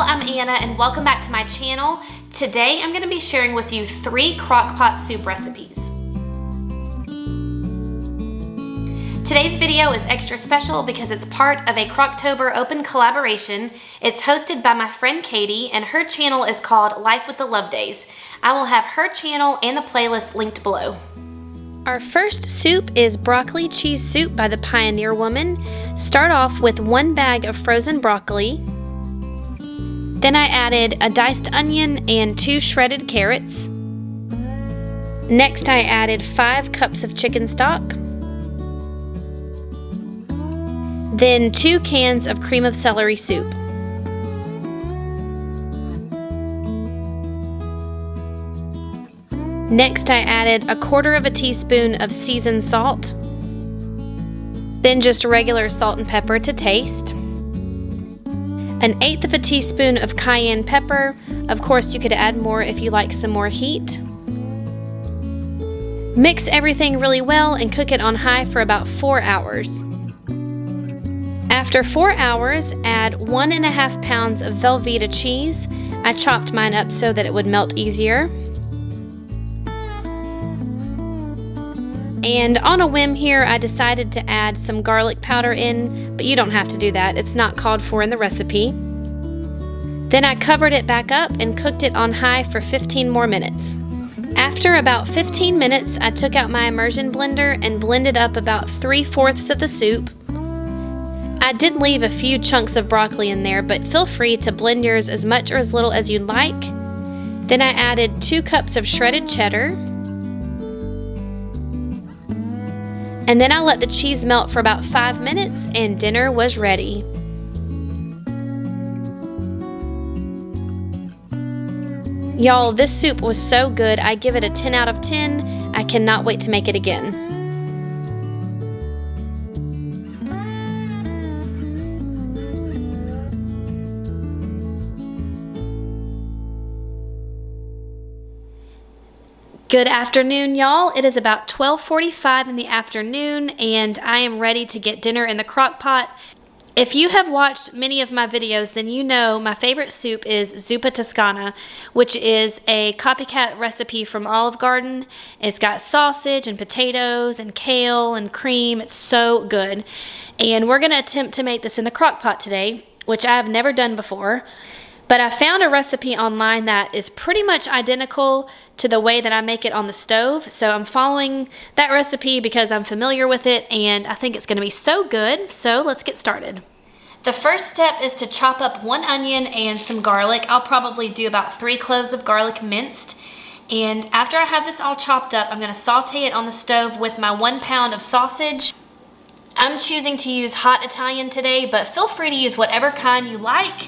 I'm Anna and welcome back to my channel. Today I'm going to be sharing with you 3 crockpot soup recipes. Today's video is extra special because it's part of a Crocktober open collaboration. It's hosted by my friend Katie and her channel is called Life with the Love Days. I will have her channel and the playlist linked below. Our first soup is broccoli cheese soup by the Pioneer Woman. Start off with 1 bag of frozen broccoli. Then I added a diced onion and 2 shredded carrots. Next I added 5 cups of chicken stock. Then 2 cans of cream of celery soup. Next I added 1/4 teaspoon of seasoned salt. Then just regular salt and pepper to taste. 1/8 teaspoon of cayenne pepper. Of course, you could add more if you like some more heat. Mix everything really well and cook it on high for about 4 hours. After 4 hours, add 1.5 pounds of Velveeta cheese. I chopped mine up so that it would melt easier. And on a whim here, I decided to add some garlic powder in, but you don't have to do that. It's not called for in the recipe. Then I covered it back up and cooked it on high for 15 more minutes. After about 15 minutes, I took out my immersion blender and blended up about 3/4 of the soup. I did leave a few chunks of broccoli in there, but feel free to blend yours as much or as little as you'd like. Then I added 2 cups of shredded cheddar. And then I let the cheese melt for about 5 minutes and dinner was ready. Y'all, this soup was so good. I give it a 10 out of 10. I cannot wait to make it again. Good afternoon, y'all. It is about 12:45 in the afternoon and I am ready to get dinner in the crock pot. If you have watched many of my videos, then you know my favorite soup is Zuppa Tuscana, which is a copycat recipe from Olive Garden. It's got sausage and potatoes and kale and cream. It's so good. And we're going to attempt to make this in the crock pot today, which I have never done before. But I found a recipe online that is pretty much identical to the way that I make it on the stove. So I'm following that recipe because I'm familiar with it and I think it's going to be so good. So let's get started. The first step is to chop up 1 onion and some garlic. I'll probably do about 3 cloves of garlic minced. And after I have this all chopped up, I'm going to saute it on the stove with my 1 pound of sausage. I'm choosing to use hot Italian today, but feel free to use whatever kind you like.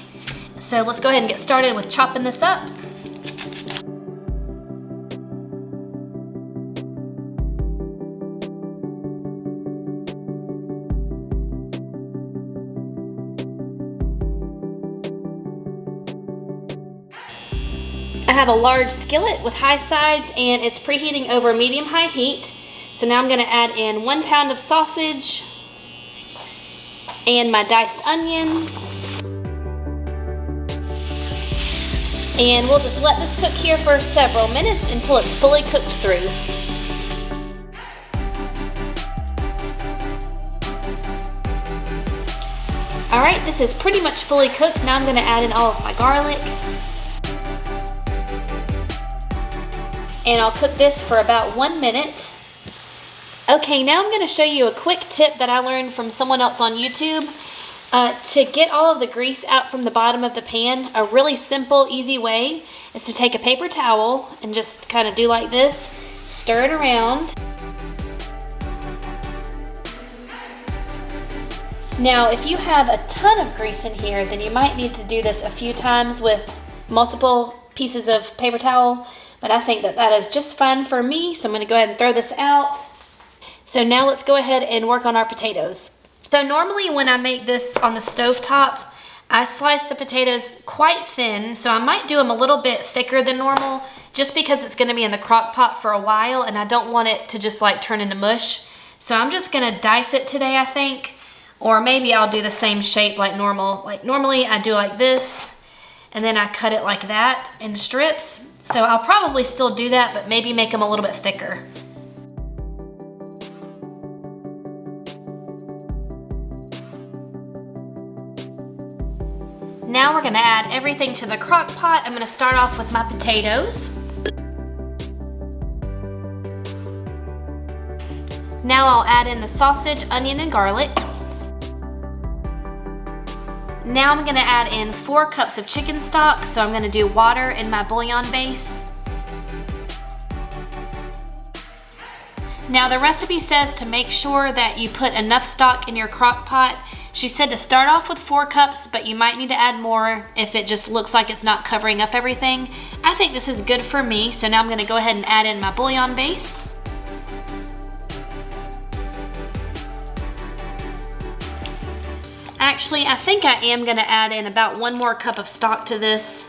So let's go ahead and get started with chopping this up. I have a large skillet with high sides and it's preheating over medium-high heat. So now I'm going to add in 1 pound of sausage and my diced onion. And we'll just let this cook here for several minutes until it's fully cooked through. Alright, this is pretty much fully cooked. Now I'm going to add in all of my garlic. And I'll cook this for about 1 minute. Okay, now I'm going to show you a quick tip that I learned from someone else on YouTube. To get all of the grease out from the bottom of the pan, a really simple, easy way is to take a paper towel and just kind of do like this, stir it around. Now, if you have a ton of grease in here, then you might need to do this a few times with multiple pieces of paper towel, but I think that that is just fine for me, so I'm going to go ahead and throw this out. So now let's go ahead and work on our potatoes. So normally when I make this on the stovetop, I slice the potatoes quite thin, so I might do them a little bit thicker than normal just because it's going to be in the crock pot for a while and I don't want it to just like turn into mush. So I'm just going to dice it today, I think, or maybe I'll do the same shape like normal. Like normally I do like this and then I cut it like that in strips. So I'll probably still do that, but maybe make them a little bit thicker. Now we're gonna add everything to the crock pot. I'm gonna start off with my potatoes. Now I'll add in the sausage, onion, and garlic. Now I'm gonna add in 4 cups of chicken stock, so I'm gonna do water in my bouillon base. Now the recipe says to make sure that you put enough stock in your crock pot. She said to start off with 4 cups, but you might need to add more if it just looks like it's not covering up everything. I think this is good for me, so now I'm gonna go ahead and add in my bouillon base. Actually, I think I am gonna add in about 1 more cup of stock to this.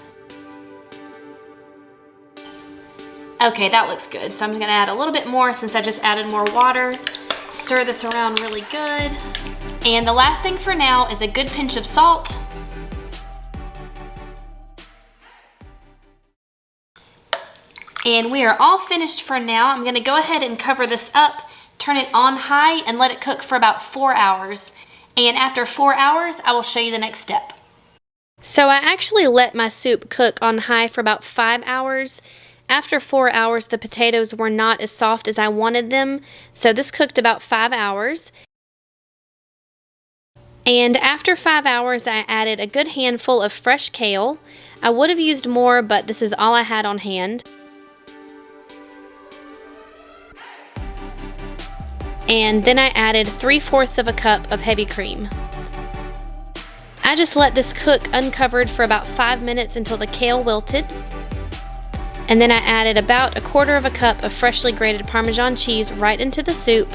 Okay, that looks good. So I'm gonna add a little bit more since I just added more water. Stir this around really good. And the last thing for now is a good pinch of salt. And we are all finished for now. I'm gonna go ahead and cover this up, turn it on high, and let it cook for about 4 hours. And after 4 hours, I will show you the next step. So I actually let my soup cook on high for about 5 hours. After 4 hours, the potatoes were not as soft as I wanted them, so this cooked about 5 hours. And after 5 hours, I added a good handful of fresh kale. I would have used more, but this is all I had on hand. And then I added 3/4 of a cup of heavy cream. I just let this cook uncovered for about 5 minutes until the kale wilted. And then I added about 1/4 of a cup of freshly grated Parmesan cheese right into the soup.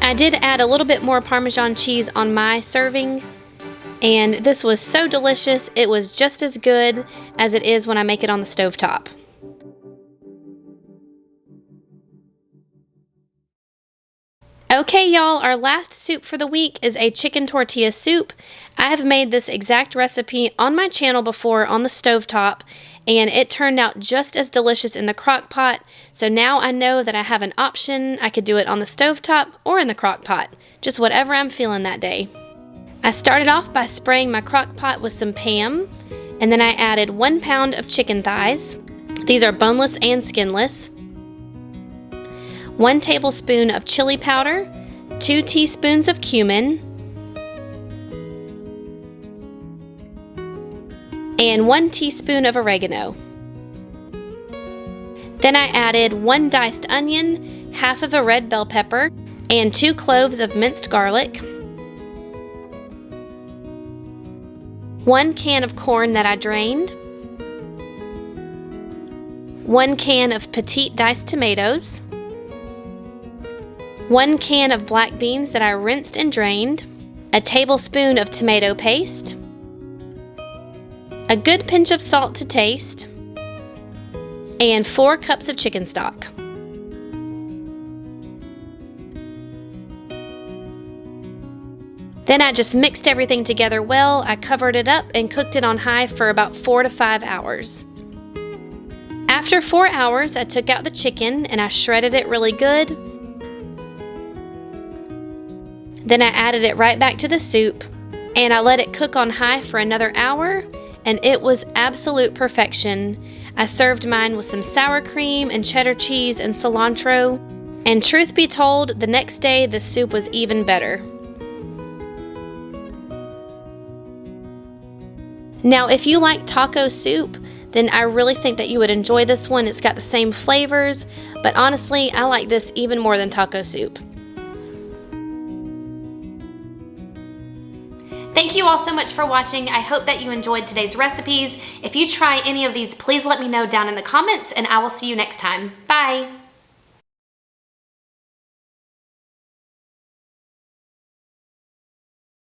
I did add a little bit more Parmesan cheese on my serving, and this was so delicious. It was just as good as it is when I make it on the stovetop. Okay, y'all, our last soup for the week is a chicken tortilla soup. I have made this exact recipe on my channel before on the stovetop, and it turned out just as delicious in the crock pot. So now I know that I have an option. I could do it on the stovetop or in the crock pot, just whatever I'm feeling that day. I started off by spraying my crock pot with some Pam, and then I added 1 pound of chicken thighs. These are boneless and skinless. 1 tablespoon of chili powder, 2 teaspoons of cumin, and 1 teaspoon of oregano. Then I added 1 diced onion, half of a red bell pepper, and 2 cloves of minced garlic, 1 can of corn that I drained, 1 can of petite diced tomatoes, 1 can of black beans that I rinsed and drained, a tablespoon of tomato paste, a good pinch of salt to taste, and 4 cups of chicken stock. Then I just mixed everything together well. I covered it up and cooked it on high for about 4 to 5 hours. After 4 hours, I took out the chicken and I shredded it really good. Then I added it right back to the soup, and I let it cook on high for another hour, and it was absolute perfection. I served mine with some sour cream and cheddar cheese and cilantro, and truth be told, the next day the soup was even better. Now, if you like taco soup, then I really think that you would enjoy this one. It's got the same flavors, but honestly, I like this even more than taco soup. Thank you all so much for watching. I hope that you enjoyed today's recipes. If you try any of these, please let me know down in the comments, and I will see you next time. Bye!